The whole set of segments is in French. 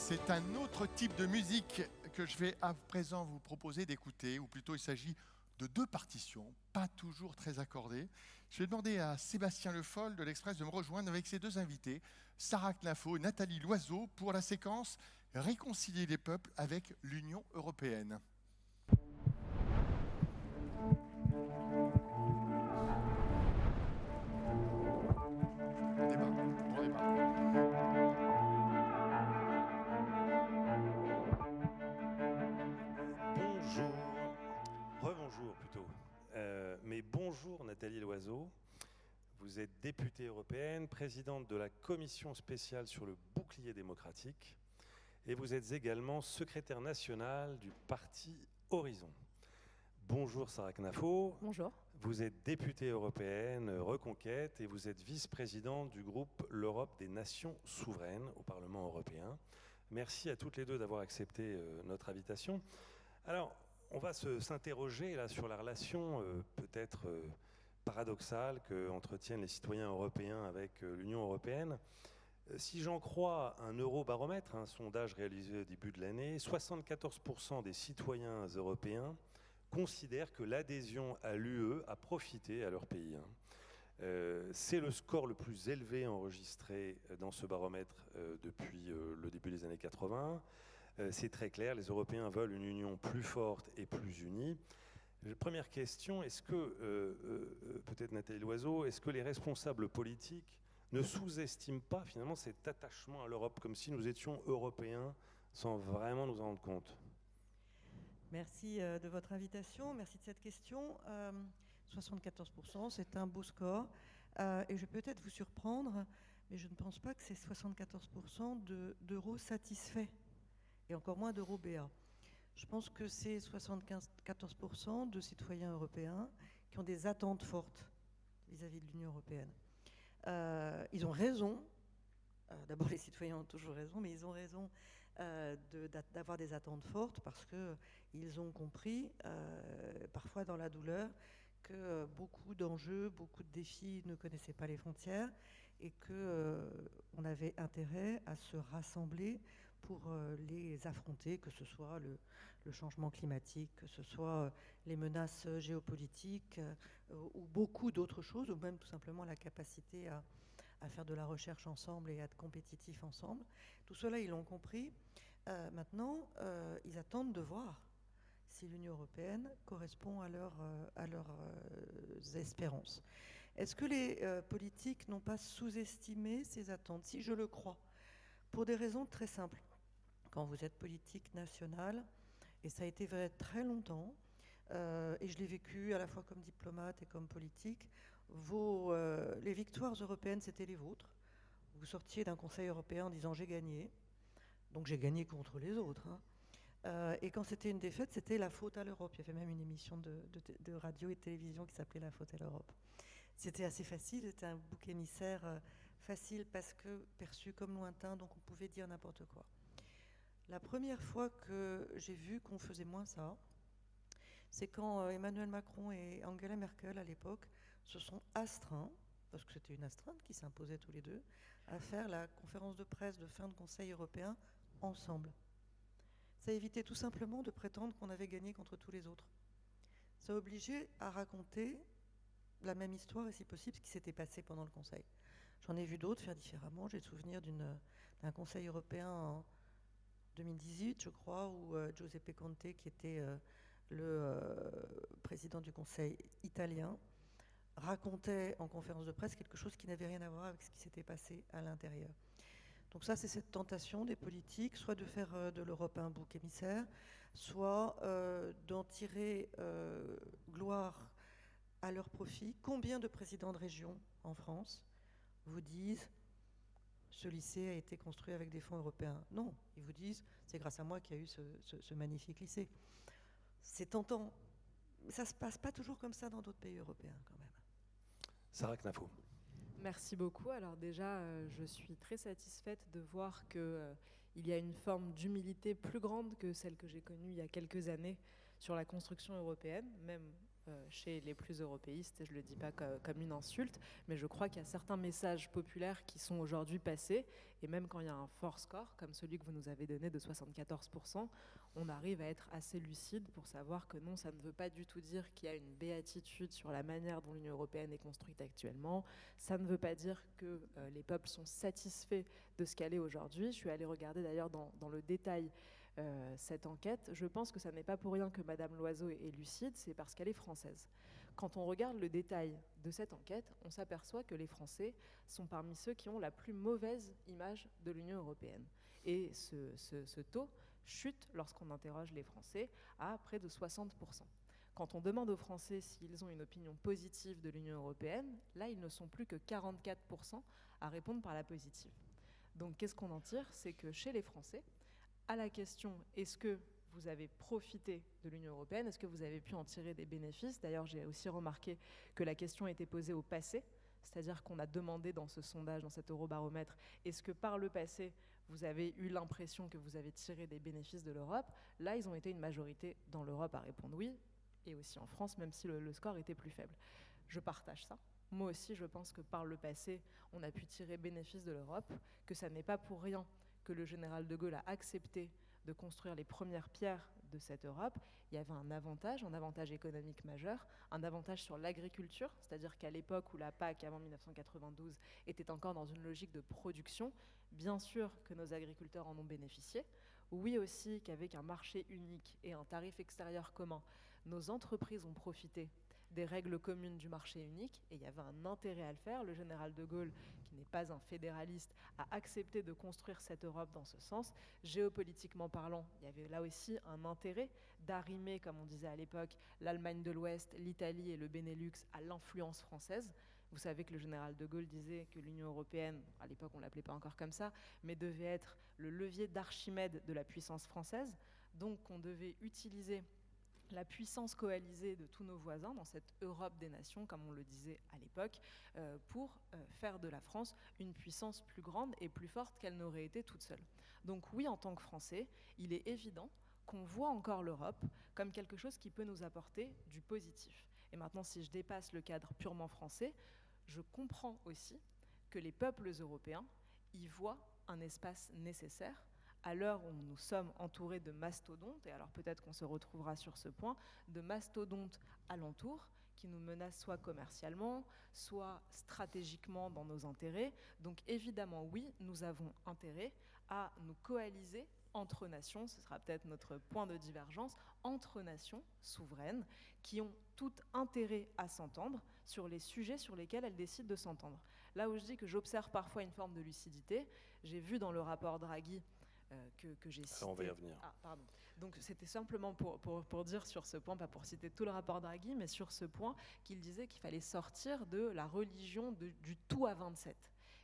C'est un autre type de musique que je vais à présent vous proposer d'écouter, ou plutôt il s'agit de deux partitions, pas toujours très accordées. Je vais demander à Sébastien Le Foll de l'Express de me rejoindre avec ses deux invités, Sarah Knafo et Nathalie Loiseau, pour la séquence « Réconcilier les peuples avec l'Union européenne ». Rebonjour plutôt. Mais bonjour Nathalie Loiseau. Vous êtes députée européenne, présidente de la commission spéciale sur le bouclier démocratique et vous êtes également secrétaire nationale du parti Horizon. Bonjour Sarah Knafo. Bonjour. Vous êtes députée européenne Reconquête et vous êtes vice-présidente du groupe L'Europe des Nations Souveraines au Parlement européen. Merci à toutes les deux d'avoir accepté notre invitation. Alors, on va s'interroger là sur la relation peut-être paradoxale qu'entretiennent les citoyens européens avec l'Union européenne. Si j'en crois un Eurobaromètre, un sondage réalisé au début de l'année, 74% des citoyens européens considèrent que l'adhésion à l'UE a profité à leur pays. C'est le score le plus élevé enregistré dans ce baromètre depuis le début des années 80. C'est très clair, les Européens veulent une union plus forte et plus unie. Première question, est-ce que, peut-être Nathalie Loiseau, est-ce que les responsables politiques ne sous-estiment pas finalement cet attachement à l'Europe, comme si nous étions Européens sans vraiment nous en rendre compte? Merci de votre invitation, merci de cette question. 74%, c'est un beau score. Et je vais peut-être vous surprendre, mais je ne pense pas que c'est 74% d'euros satisfaits, et encore moins d'euros BA. Je pense que c'est 74% de citoyens européens qui ont des attentes fortes vis-à-vis de l'Union européenne. Ils ont raison, d'abord les citoyens ont toujours raison, mais ils ont raison d'avoir des attentes fortes parce qu'ils ont compris, parfois dans la douleur, que beaucoup d'enjeux, beaucoup de défis ne connaissaient pas les frontières et qu'on avait intérêt à se rassembler pour les affronter, que ce soit le changement climatique, que ce soit les menaces géopolitiques ou beaucoup d'autres choses, ou même tout simplement la capacité à faire de la recherche ensemble et à être compétitifs ensemble. Tout cela, ils l'ont compris. Maintenant, ils attendent de voir si l'Union européenne correspond à leurs espérances. Est-ce que les politiques n'ont pas sous-estimé ces attentes? Si, je le crois, pour des raisons très simples. Quand vous êtes politique nationale, et ça a été vrai très longtemps, et je l'ai vécu à la fois comme diplomate et comme politique, les victoires européennes, c'était les vôtres. Vous sortiez d'un Conseil européen en disant « j'ai gagné », donc j'ai gagné contre les autres. Et quand c'était une défaite, c'était la faute à l'Europe. Il y avait même une émission de radio et de télévision qui s'appelait La faute à l'Europe. C'était assez facile, c'était un bouc émissaire facile parce que perçu comme lointain, donc on pouvait dire n'importe quoi. La première fois que j'ai vu qu'on faisait moins ça, c'est quand Emmanuel Macron et Angela Merkel, à l'époque, se sont astreints, parce que c'était une astreinte qui s'imposait tous les deux, à faire la conférence de presse de fin de Conseil européen ensemble. Ça évitait tout simplement de prétendre qu'on avait gagné contre tous les autres. Ça obligeait à raconter la même histoire et si possible ce qui s'était passé pendant le Conseil. J'en ai vu d'autres faire différemment. J'ai le souvenir d'un Conseil européen en 2018, je crois, où Giuseppe Conte, qui était le président du Conseil italien, racontait en conférence de presse quelque chose qui n'avait rien à voir avec ce qui s'était passé à l'intérieur. Donc ça, c'est cette tentation des politiques, soit de faire de l'Europe un bouc émissaire, soit d'en tirer gloire à leur profit. Combien de présidents de région en France vous disent « ce lycée a été construit avec des fonds européens ». Non, ils vous disent « c'est grâce à moi qu'il y a eu ce magnifique lycée ». C'est tentant. Ça ne se passe pas toujours comme ça dans d'autres pays européens quand même. Sarah Knafo. Merci beaucoup. Alors déjà, je suis très satisfaite de voir qu'il y a une forme d'humilité plus grande que celle que j'ai connue il y a quelques années sur la construction européenne, même chez les plus européistes, et je ne le dis pas comme une insulte, mais je crois qu'il y a certains messages populaires qui sont aujourd'hui passés, et même quand il y a un fort score, comme celui que vous nous avez donné de 74%, on arrive à être assez lucide pour savoir que non, ça ne veut pas du tout dire qu'il y a une béatitude sur la manière dont l'Union européenne est construite actuellement, ça ne veut pas dire que les peuples sont satisfaits de ce qu'elle est aujourd'hui. Je suis allée regarder d'ailleurs dans le détail cette enquête. Je pense que ça n'est pas pour rien que Madame Loiseau est lucide, c'est parce qu'elle est française. Quand on regarde le détail de cette enquête, on s'aperçoit que les Français sont parmi ceux qui ont la plus mauvaise image de l'Union européenne. Et ce taux chute lorsqu'on interroge les Français à près de 60%. Quand on demande aux Français s'ils ont une opinion positive de l'Union européenne, là, ils ne sont plus que 44% à répondre par la positive. Donc, qu'est-ce qu'on en tire? C'est que chez les Français, à la question « est-ce que vous avez profité de l'Union européenne? Est-ce que vous avez pu en tirer des bénéfices ?» D'ailleurs, j'ai aussi remarqué que la question était posée au passé, c'est-à-dire qu'on a demandé dans ce sondage, dans cet eurobaromètre, est-ce que par le passé, vous avez eu l'impression que vous avez tiré des bénéfices de l'Europe? Là, ils ont été une majorité dans l'Europe à répondre oui, et aussi en France, même si le score était plus faible. Je partage ça. Moi aussi, je pense que par le passé, on a pu tirer bénéfice de l'Europe, que ça n'est pas pour rien que le général de Gaulle a accepté de construire les premières pierres de cette Europe. Il y avait un avantage économique majeur, un avantage sur l'agriculture, c'est-à-dire qu'à l'époque où la PAC, avant 1992, était encore dans une logique de production, bien sûr que nos agriculteurs en ont bénéficié. Oui aussi qu'avec un marché unique et un tarif extérieur commun, nos entreprises ont profité des règles communes du marché unique, et il y avait un intérêt à le faire. Le général de Gaulle, qui n'est pas un fédéraliste, a accepté de construire cette Europe dans ce sens. Géopolitiquement parlant, il y avait là aussi un intérêt d'arrimer, comme on disait à l'époque, l'Allemagne de l'Ouest, l'Italie et le Benelux à l'influence française. Vous savez que le général de Gaulle disait que l'Union européenne, à l'époque on ne l'appelait pas encore comme ça, mais devait être le levier d'Archimède de la puissance française, donc on devait utiliser la puissance coalisée de tous nos voisins dans cette Europe des nations, comme on le disait à l'époque, pour faire de la France une puissance plus grande et plus forte qu'elle n'aurait été toute seule. Donc oui, en tant que Français, il est évident qu'on voit encore l'Europe comme quelque chose qui peut nous apporter du positif. Et maintenant, si je dépasse le cadre purement français, je comprends aussi que les peuples européens y voient un espace nécessaire à l'heure où nous sommes entourés de mastodontes, et alors peut-être qu'on se retrouvera sur ce point, de mastodontes alentours qui nous menacent soit commercialement, soit stratégiquement dans nos intérêts. Donc évidemment, oui, nous avons intérêt à nous coaliser entre nations, ce sera peut-être notre point de divergence, entre nations souveraines qui ont tout intérêt à s'entendre sur les sujets sur lesquels elles décident de s'entendre. Là où je dis que j'observe parfois une forme de lucidité, j'ai vu dans le rapport Draghi que j'ai cité. Alors on va y revenir. Ah, pardon. Donc c'était simplement pour dire sur ce point, pas pour citer tout le rapport Draghi, mais sur ce point qu'il disait qu'il fallait sortir de la religion du tout à 27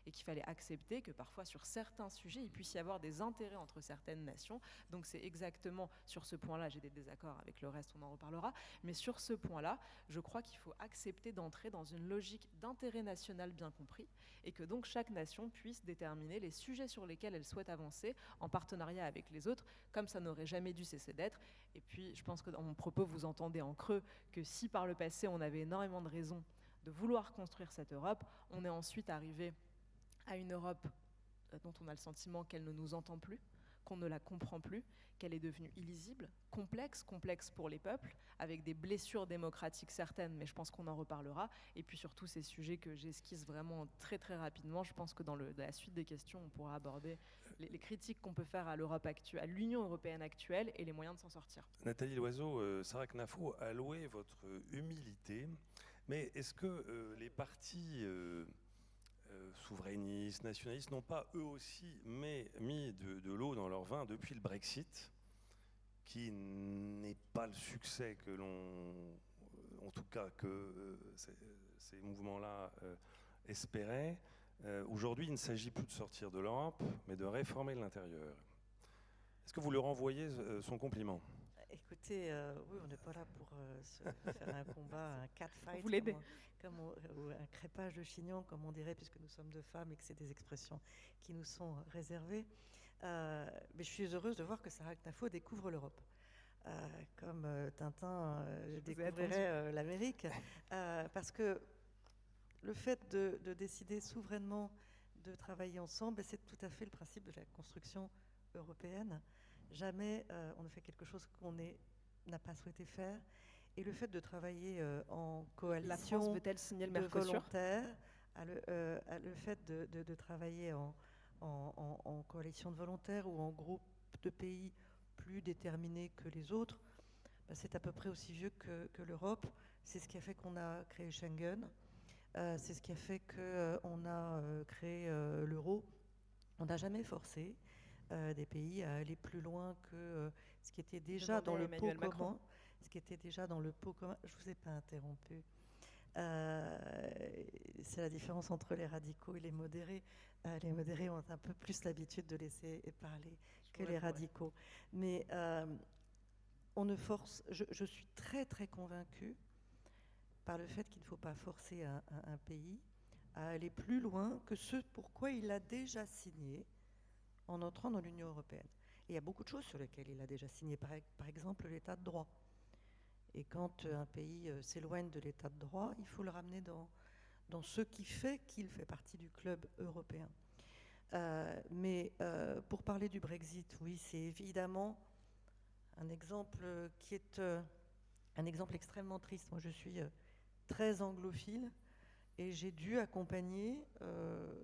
et qu'il fallait accepter que parfois sur certains sujets, il puisse y avoir des intérêts entre certaines nations. Donc c'est exactement sur ce point-là, j'ai des désaccords avec le reste, on en reparlera, mais sur ce point-là, je crois qu'il faut accepter d'entrer dans une logique d'intérêt national bien compris et que donc chaque nation puisse déterminer les sujets sur lesquels elle souhaite avancer en partenariat avec les autres, comme ça n'aurait jamais dû cesser d'être. Et puis je pense que dans mon propos, vous entendez en creux que si par le passé, on avait énormément de raisons de vouloir construire cette Europe, on est ensuite arrivé à une Europe dont on a le sentiment qu'elle ne nous entend plus, qu'on ne la comprend plus, qu'elle est devenue illisible, complexe pour les peuples, avec des blessures démocratiques certaines, mais je pense qu'on en reparlera. Et puis surtout ces sujets que j'esquisse vraiment très très rapidement. Je pense que dans la suite des questions, on pourra aborder les critiques qu'on peut faire à l'Europe actuelle, à l'Union européenne actuelle et les moyens de s'en sortir. Nathalie Loiseau, Sarah Knafo a loué votre humilité, mais est-ce que les partis souverainistes, nationalistes, n'ont pas eux aussi mis de l'eau dans leur vin depuis le Brexit, qui n'est pas le succès que en tout cas que ces mouvements-là espéraient. Aujourd'hui, il ne s'agit plus de sortir de l'Europe, mais de réformer l'intérieur. Est-ce que vous leur envoyez son compliment ? Écoutez, oui, on n'est pas là pour se faire un combat, un catfight, ou un crépage de chignon, comme on dirait, puisque nous sommes deux femmes et que c'est des expressions qui nous sont réservées. Mais je suis heureuse de voir que Sarah Knafo découvre l'Europe. comme Tintin découvrirait l'Amérique, parce que le fait de décider souverainement de travailler ensemble, c'est tout à fait le principe de la construction européenne. Jamais on ne fait quelque chose qu'on n'a pas souhaité faire. Et le fait de travailler en coalition, la France veut-elle signer le Mercosur ? Volontaires, le fait de travailler en coalition de volontaires ou en groupe de pays plus déterminés que les autres, c'est à peu près aussi vieux que l'Europe. C'est ce qui a fait qu'on a créé Schengen. C'est ce qui a fait qu'on a créé l'euro. On n'a jamais forcé des pays à aller plus loin que ce qui était déjà dans le pot commun. Ce qui était déjà dans le pot commun. Je ne vous ai pas interrompu. C'est la différence entre les radicaux et les modérés. Les modérés ont un peu plus l'habitude de laisser parler que les radicaux. Mais on ne force. Je suis très très convaincue par le fait qu'il ne faut pas forcer un pays à aller plus loin que ce pourquoi il a déjà signé en entrant dans l'Union européenne. Et il y a beaucoup de choses sur lesquelles il a déjà signé, par exemple l'état de droit. Et quand un pays s'éloigne de l'état de droit, il faut le ramener dans ce qui fait qu'il fait partie du club européen. Mais pour parler du Brexit, oui, c'est évidemment un exemple qui est un exemple extrêmement triste. Moi, je suis très anglophile et j'ai dû accompagner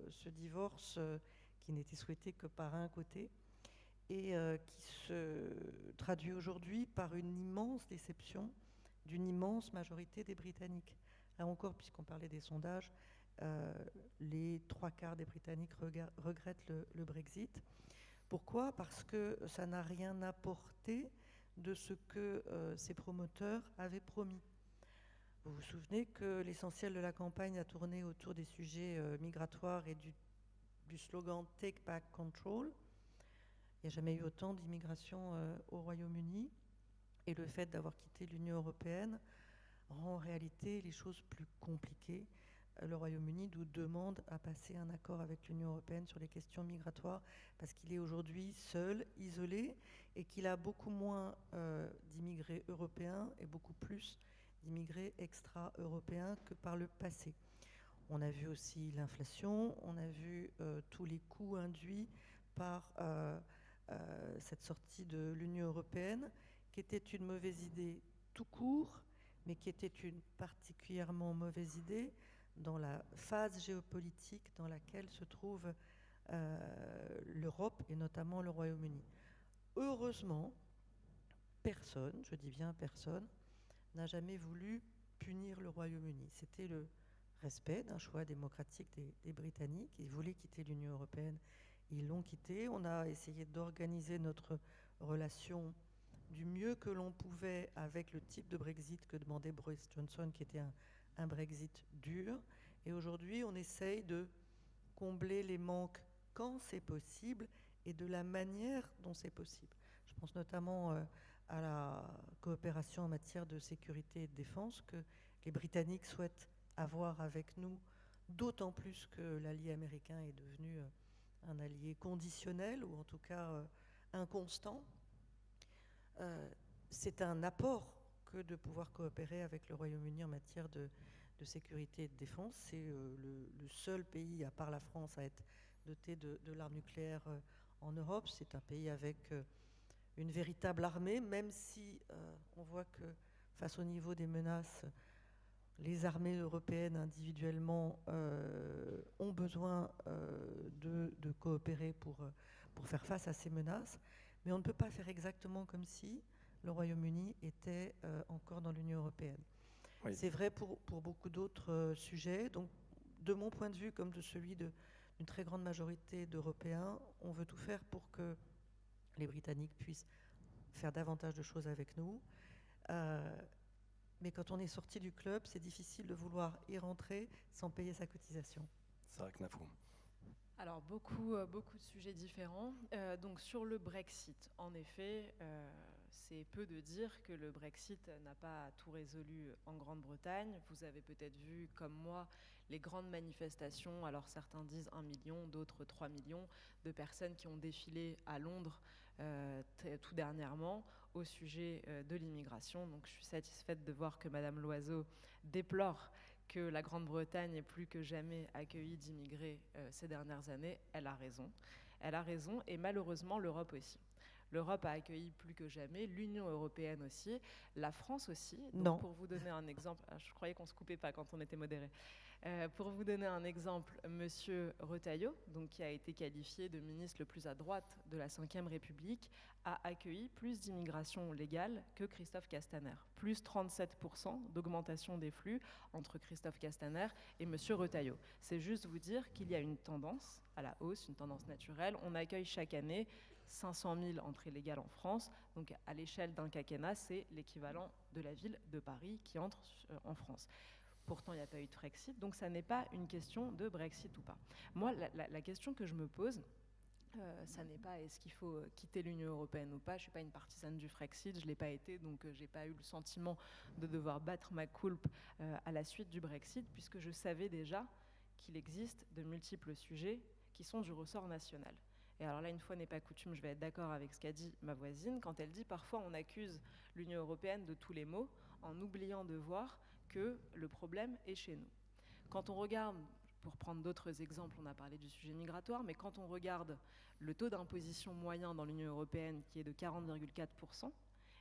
ce divorce qui n'était souhaité que par un côté et qui se traduit aujourd'hui par une immense déception d'une immense majorité des Britanniques. Là encore, puisqu'on parlait des sondages, les 3/4 des Britanniques regrettent le Brexit. Pourquoi ? Parce que ça n'a rien apporté de ce que ces promoteurs avaient promis. Vous vous souvenez que l'essentiel de la campagne a tourné autour des sujets migratoires et du slogan « Take back control ». Il n'y a jamais eu autant d'immigration au Royaume-Uni. Et le fait d'avoir quitté l'Union européenne rend en réalité les choses plus compliquées. Le Royaume-Uni nous demande à passer un accord avec l'Union européenne sur les questions migratoires parce qu'il est aujourd'hui seul, isolé, et qu'il a beaucoup moins d'immigrés européens et beaucoup plus d'immigrés extra-européens que par le passé. On a vu aussi l'inflation, on a vu tous les coûts induits par cette sortie de l'Union européenne, qui était une mauvaise idée tout court, mais qui était une particulièrement mauvaise idée dans la phase géopolitique dans laquelle se trouve l'Europe et notamment le Royaume-Uni. Heureusement, personne, je dis bien personne, n'a jamais voulu punir le Royaume-Uni. C'était le respect d'un choix démocratique des Britanniques. Ils voulaient quitter l'Union européenne, ils l'ont quitté. On a essayé d'organiser notre relation du mieux que l'on pouvait avec le type de Brexit que demandait Boris Johnson, qui était un Brexit dur. Et aujourd'hui, on essaye de combler les manques quand c'est possible et de la manière dont c'est possible. Je pense notamment à la coopération en matière de sécurité et de défense que les Britanniques souhaitent avoir avec nous, d'autant plus que l'allié américain est devenu un allié conditionnel ou en tout cas inconstant. C'est un apport que de pouvoir coopérer avec le Royaume-Uni en matière de sécurité et de défense. C'est le seul pays, à part la France, à être doté de l'arme nucléaire en Europe. C'est un pays avec une véritable armée, même si on voit que face au niveau des menaces, les armées européennes individuellement ont besoin de coopérer pour faire face à ces menaces. Mais on ne peut pas faire exactement comme si le Royaume-Uni était encore dans l'Union européenne. Oui. C'est vrai pour beaucoup d'autres sujets. Donc, de mon point de vue, comme de celui d'une très grande majorité d'Européens, on veut tout faire pour que les Britanniques puissent faire davantage de choses avec nous. Mais quand on est sorti du club, c'est difficile de vouloir y rentrer sans payer sa cotisation. C'est vrai que Nafou. Alors, beaucoup de sujets différents. Donc, sur le Brexit, en effet, c'est peu de dire que le Brexit n'a pas tout résolu en Grande-Bretagne. Vous avez peut-être vu, comme moi, les grandes manifestations. Alors, certains disent 1 million, d'autres 3 millions de personnes qui ont défilé à Londres tout dernièrement au sujet de l'immigration. Donc je suis satisfaite de voir que Madame Loiseau déplore que la Grande-Bretagne ait plus que jamais accueilli d'immigrés ces dernières années. Elle a raison. Elle a raison, et malheureusement l'Europe aussi. L'Europe a accueilli plus que jamais, l'Union européenne aussi, la France aussi. Donc, non. Pour vous donner un exemple, je croyais qu'on ne se coupait pas quand on était modéré. Pour vous donner un exemple, Monsieur Retailleau, donc, qui a été qualifié de ministre le plus à droite de la Ve République, a accueilli plus d'immigration légale que Christophe Castaner. Plus 37% d'augmentation des flux entre Christophe Castaner et Monsieur Retailleau. C'est juste vous dire qu'il y a une tendance à la hausse, une tendance naturelle. On accueille chaque année 500 000 entrées légales en France. Donc à l'échelle d'un quinquennat, c'est l'équivalent de la ville de Paris qui entre en France. Pourtant, il n'y a pas eu de Frexit, donc ça n'est pas une question de Brexit ou pas. Moi, la question que je me pose, ça n'est pas est-ce qu'il faut quitter l'Union européenne ou pas. Je ne suis pas une partisane du Frexit, je ne l'ai pas été, donc je n'ai pas eu le sentiment de devoir battre ma coulpe à la suite du Brexit, puisque je savais déjà qu'il existe de multiples sujets qui sont du ressort national. Et alors là, une fois n'est pas coutume, je vais être d'accord avec ce qu'a dit ma voisine, quand elle dit parfois on accuse l'Union européenne de tous les maux, en oubliant de voir que le problème est chez nous. Quand on regarde, pour prendre d'autres exemples, on a parlé du sujet migratoire, mais quand on regarde le taux d'imposition moyen dans l'Union européenne qui est de 40,4%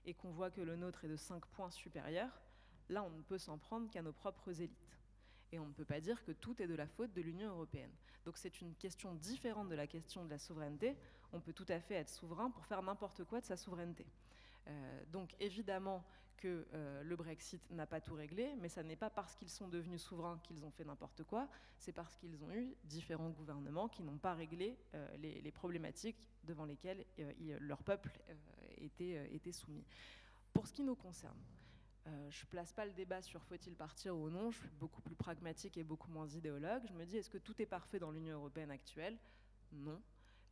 et qu'on voit que le nôtre est de 5 points supérieur, là on ne peut s'en prendre qu'à nos propres élites. Et on ne peut pas dire que tout est de la faute de l'Union européenne. Donc c'est une question différente de la question de la souveraineté. On peut tout à fait être souverain pour faire n'importe quoi de sa souveraineté. Donc évidemment que le Brexit n'a pas tout réglé, mais ça n'est pas parce qu'ils sont devenus souverains qu'ils ont fait n'importe quoi, c'est parce qu'ils ont eu différents gouvernements qui n'ont pas réglé les problématiques devant lesquelles leur peuple était soumis. Pour ce qui nous concerne, je ne place pas le débat sur faut-il partir ou non, je suis beaucoup plus pragmatique et beaucoup moins idéologue. Je me dis, est-ce que tout est parfait dans l'Union européenne actuelle ? Non.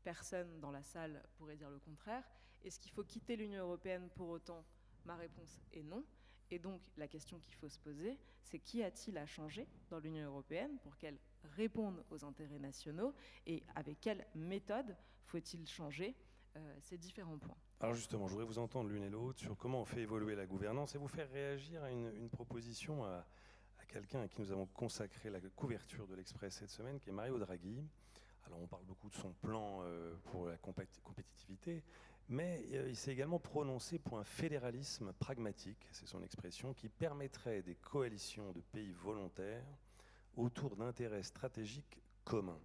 Personne dans la salle pourrait dire le contraire. Est-ce qu'il faut quitter l'Union européenne pour autant ? Ma réponse est non. Et donc, la question qu'il faut se poser, c'est qui a-t-il à changer dans l'Union européenne pour qu'elle réponde aux intérêts nationaux et avec quelle méthode faut-il changer ces différents points ? Alors justement, je voudrais vous entendre l'une et l'autre sur comment on fait évoluer la gouvernance et vous faire réagir à une proposition à quelqu'un à qui nous avons consacré la couverture de l'Express cette semaine, qui est Mario Draghi. Alors on parle beaucoup de son plan pour la compétitivité, mais il s'est également prononcé pour un fédéralisme pragmatique, c'est son expression, qui permettrait des coalitions de pays volontaires autour d'intérêts stratégiques communs,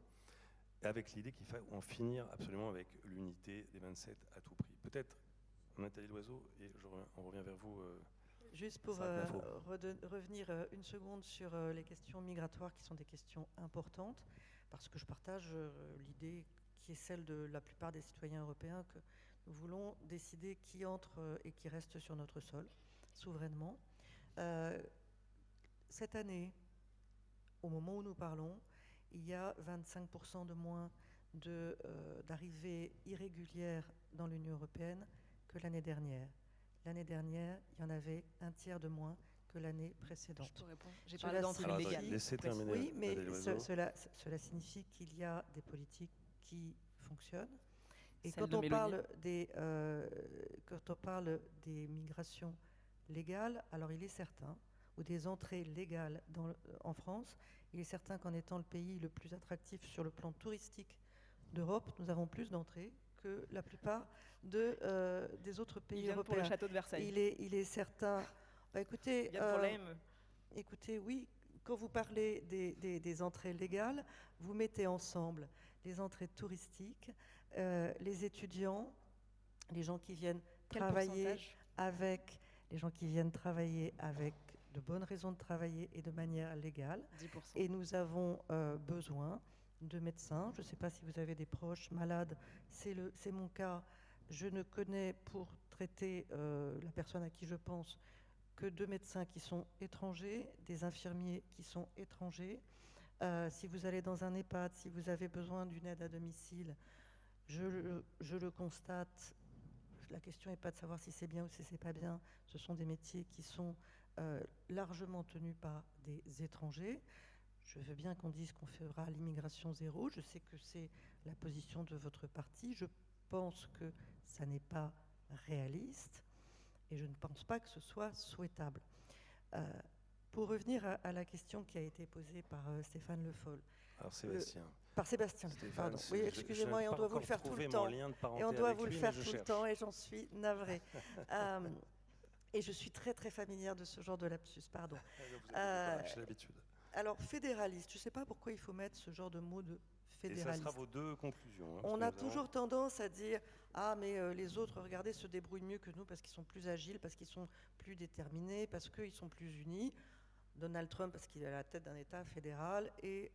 avec l'idée qu'il faut en finir absolument avec l'unité des 27 à tout prix. Peut-être Nathalie Loiseau, et on revient vers vous. Juste pour revenir une seconde sur les questions migratoires qui sont des questions importantes, parce que je partage l'idée qui est celle de la plupart des citoyens européens que nous voulons décider qui entre et qui reste sur notre sol, souverainement. Cette année, au moment où nous parlons, il y a 25% de moins d'arrivées irrégulières dans l'Union européenne que l'année dernière. L'année dernière, il y en avait un tiers de moins que l'année précédente. Je peux répondre. J'ai parlé d'entrée légale. Laissez terminer. Oui, mais cela signifie qu'il y a des politiques qui fonctionnent. Et quand on parle des migrations légales, alors il est certain, ou des entrées légales en France, il est certain qu'en étant le pays le plus attractif sur le plan touristique d'Europe, nous avons plus d'entrées que la plupart des autres pays européens. Pour le château de Versailles. Il est certain. Écoutez, écoutez, oui, quand vous parlez des entrées légales, vous mettez ensemble les entrées touristiques, les étudiants, les gens qui viennent travailler avec de bonnes raisons de travailler et de manière légale. 10%. Et nous avons besoin de médecins. Je ne sais pas si vous avez des proches malades. C'est mon cas. Je ne connais pour traiter la personne à qui je pense que 2 médecins qui sont étrangers, des infirmiers qui sont étrangers. Si vous allez dans un EHPAD, si vous avez besoin d'une aide à domicile, je le constate. La question n'est pas de savoir si c'est bien ou si c'est pas bien. Ce sont des métiers qui sont largement tenus par des étrangers. Je veux bien qu'on dise qu'on fera l'immigration zéro. Je sais que c'est la position de votre parti. Je pense que ça n'est pas réaliste et je ne pense pas que ce soit souhaitable. Pour revenir à la question qui a été posée par Stéphane Le Foll. Alors Sébastien. Par Sébastien, Stéphane, pardon. Oui, excusez-moi, et on doit vous le faire tout le temps. Et on doit vous le faire tout le temps, et j'en suis navrée. Et je suis très très familière de ce genre de lapsus, pardon. J'ai l'habitude. Alors, fédéraliste, je ne sais pas pourquoi il faut mettre ce genre de mot de fédéraliste. Et ça sera vos deux conclusions. On a toujours tendance à dire « Ah, mais les autres, regardez, se débrouillent mieux que nous parce qu'ils sont plus agiles, parce qu'ils sont plus déterminés, parce qu'ils sont plus unis. » Donald Trump parce qu'il est à la tête d'un État fédéral et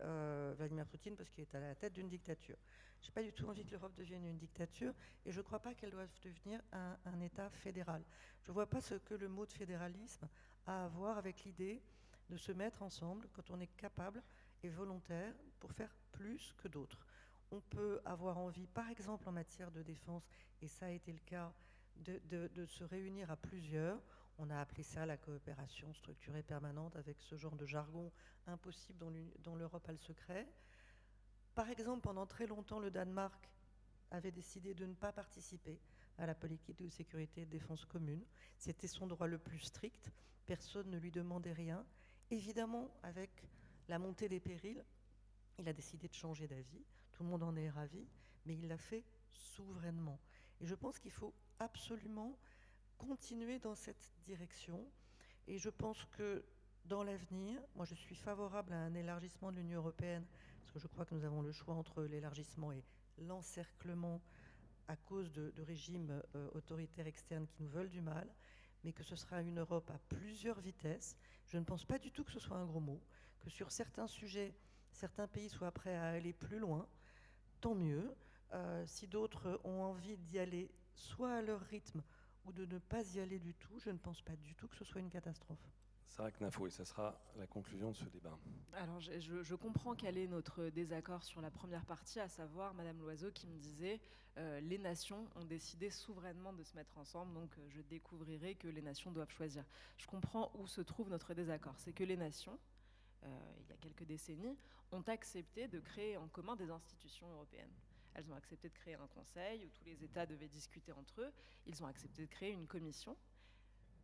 Vladimir Poutine parce qu'il est à la tête d'une dictature. Je n'ai pas du tout envie que l'Europe devienne une dictature et je ne crois pas qu'elle doive devenir un État fédéral. Je ne vois pas ce que le mot de fédéralisme a à voir avec l'idée de se mettre ensemble quand on est capable et volontaire pour faire plus que d'autres. On peut avoir envie, par exemple en matière de défense, et ça a été le cas, de se réunir à plusieurs. On a appelé ça la coopération structurée permanente avec ce genre de jargon impossible dont l'Europe a le secret. Par exemple, pendant très longtemps, le Danemark avait décidé de ne pas participer à la politique de sécurité et de défense commune. C'était son droit le plus strict. Personne ne lui demandait rien. Évidemment, avec la montée des périls, il a décidé de changer d'avis. Tout le monde en est ravi, mais il l'a fait souverainement. Et je pense qu'il faut absolument continuer dans cette direction. Et je pense que dans l'avenir, moi je suis favorable à un élargissement de l'Union européenne, parce que je crois que nous avons le choix entre l'élargissement et l'encerclement à cause de régimes autoritaires externes qui nous veulent du mal, mais que ce sera une Europe à plusieurs vitesses. Je ne pense pas du tout que ce soit un gros mot, que sur certains sujets, certains pays soient prêts à aller plus loin, tant mieux. Si d'autres ont envie d'y aller soit à leur rythme, ou de ne pas y aller du tout, je ne pense pas du tout que ce soit une catastrophe. Sarah Knafo, et ça sera la conclusion de ce débat. Alors, je comprends quel est notre désaccord sur la première partie, à savoir Madame Loiseau qui me disait les nations ont décidé souverainement de se mettre ensemble, donc je découvrirai que les nations doivent choisir. Je comprends où se trouve notre désaccord. C'est que les nations, il y a quelques décennies, ont accepté de créer en commun des institutions européennes. Elles ont accepté de créer un conseil où tous les États devaient discuter entre eux. Ils ont accepté de créer une commission.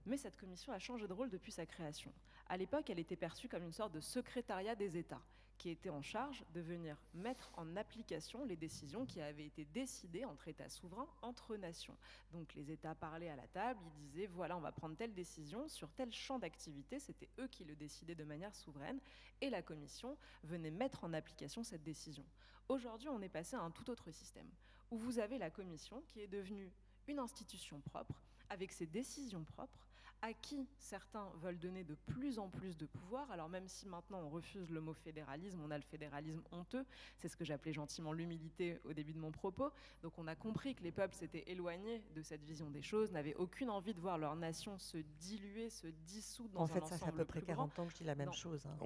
Mais cette commission a changé de rôle depuis sa création. À l'époque, elle était perçue comme une sorte de secrétariat des États, qui était en charge de venir mettre en application les décisions qui avaient été décidées entre États souverains, entre nations. Donc les États parlaient à la table, ils disaient voilà, on va prendre telle décision sur tel champ d'activité, c'était eux qui le décidaient de manière souveraine, et la Commission venait mettre en application cette décision. Aujourd'hui, on est passé à un tout autre système, où vous avez la Commission qui est devenue une institution propre, avec ses décisions propres, à qui certains veulent donner de plus en plus de pouvoir. Alors même si maintenant on refuse le mot fédéralisme, on a le fédéralisme honteux, c'est ce que j'appelais gentiment l'humilité au début de mon propos. Donc on a compris que les peuples s'étaient éloignés de cette vision des choses, n'avaient aucune envie de voir leur nation se diluer, se dissoudre dans un ensemble plus grand. En fait, ça fait à peu près 40 ans que je dis la même chose. Hein.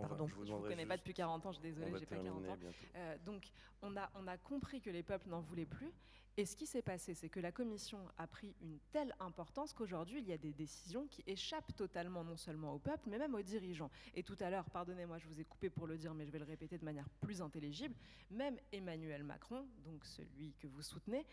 Pardon, je ne vous connais pas depuis 40 ans, je suis désolée, j'ai pas 40 ans. Donc on a compris que les peuples n'en voulaient plus. Et ce qui s'est passé, c'est que la Commission a pris une telle importance qu'aujourd'hui, il y a des décisions qui échappent totalement non seulement au peuple, mais même aux dirigeants. Et tout à l'heure, pardonnez-moi, je vous ai coupé pour le dire, mais je vais le répéter de manière plus intelligible, même Emmanuel Macron, donc celui que vous soutenez,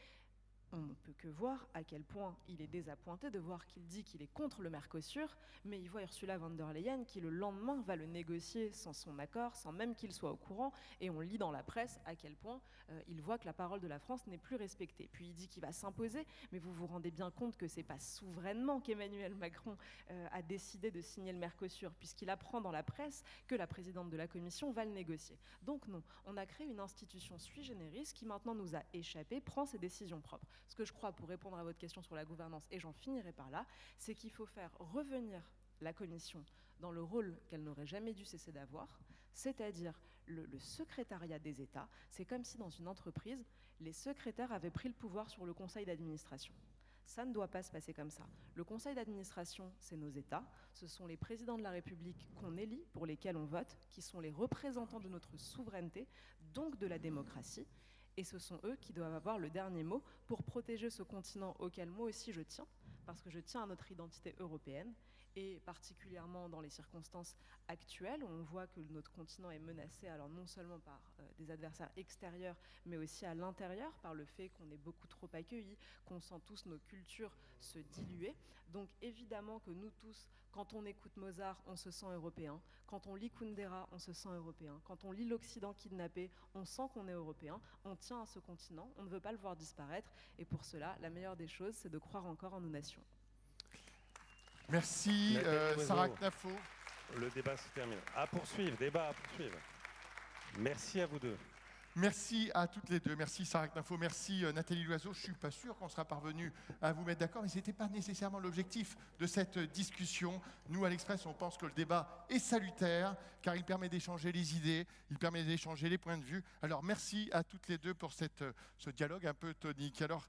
on ne peut que voir à quel point il est désappointé de voir qu'il dit qu'il est contre le Mercosur, mais il voit Ursula von der Leyen qui le lendemain va le négocier sans son accord, sans même qu'il soit au courant, et on lit dans la presse à quel point il voit que la parole de la France n'est plus respectée. Puis il dit qu'il va s'imposer, mais vous vous rendez bien compte que c'est pas souverainement qu'Emmanuel Macron a décidé de signer le Mercosur, puisqu'il apprend dans la presse que la présidente de la Commission va le négocier. Donc non, on a créé une institution sui generis qui maintenant nous a échappé, prend ses décisions propres. Ce que je crois, pour répondre à votre question sur la gouvernance, et j'en finirai par là, c'est qu'il faut faire revenir la Commission dans le rôle qu'elle n'aurait jamais dû cesser d'avoir, c'est-à-dire le secrétariat des États. C'est comme si dans une entreprise, les secrétaires avaient pris le pouvoir sur le conseil d'administration. Ça ne doit pas se passer comme ça. Le conseil d'administration, c'est nos États, ce sont les présidents de la République qu'on élit, pour lesquels on vote, qui sont les représentants de notre souveraineté, donc de la démocratie. Et ce sont eux qui doivent avoir le dernier mot pour protéger ce continent auquel moi aussi je tiens, parce que je tiens à notre identité européenne. et particulièrement dans les circonstances actuelles, où on voit que notre continent est menacé, alors non seulement par des adversaires extérieurs, mais aussi à l'intérieur, par le fait qu'on est beaucoup trop accueillis, qu'on sent tous nos cultures se diluer. Donc évidemment que nous tous, quand on écoute Mozart, on se sent européen. Quand on lit Kundera, on se sent européen. Quand on lit l'Occident kidnappé, on sent qu'on est européen. On tient à ce continent, on ne veut pas le voir disparaître. Et pour cela, la meilleure des choses, c'est de croire encore en nos nations. Merci Sarah Knafo. Le débat se termine. À poursuivre, débat à poursuivre. Merci à vous deux. Merci à toutes les deux. Merci Sarah Knafo, merci Nathalie Loiseau. Je ne suis pas sûr qu'on sera parvenu à vous mettre d'accord, mais ce n'était pas nécessairement l'objectif de cette discussion. Nous, à l'Express, on pense que le débat est salutaire, car il permet d'échanger les idées, il permet d'échanger les points de vue. Alors merci à toutes les deux pour ce dialogue un peu tonique. Alors,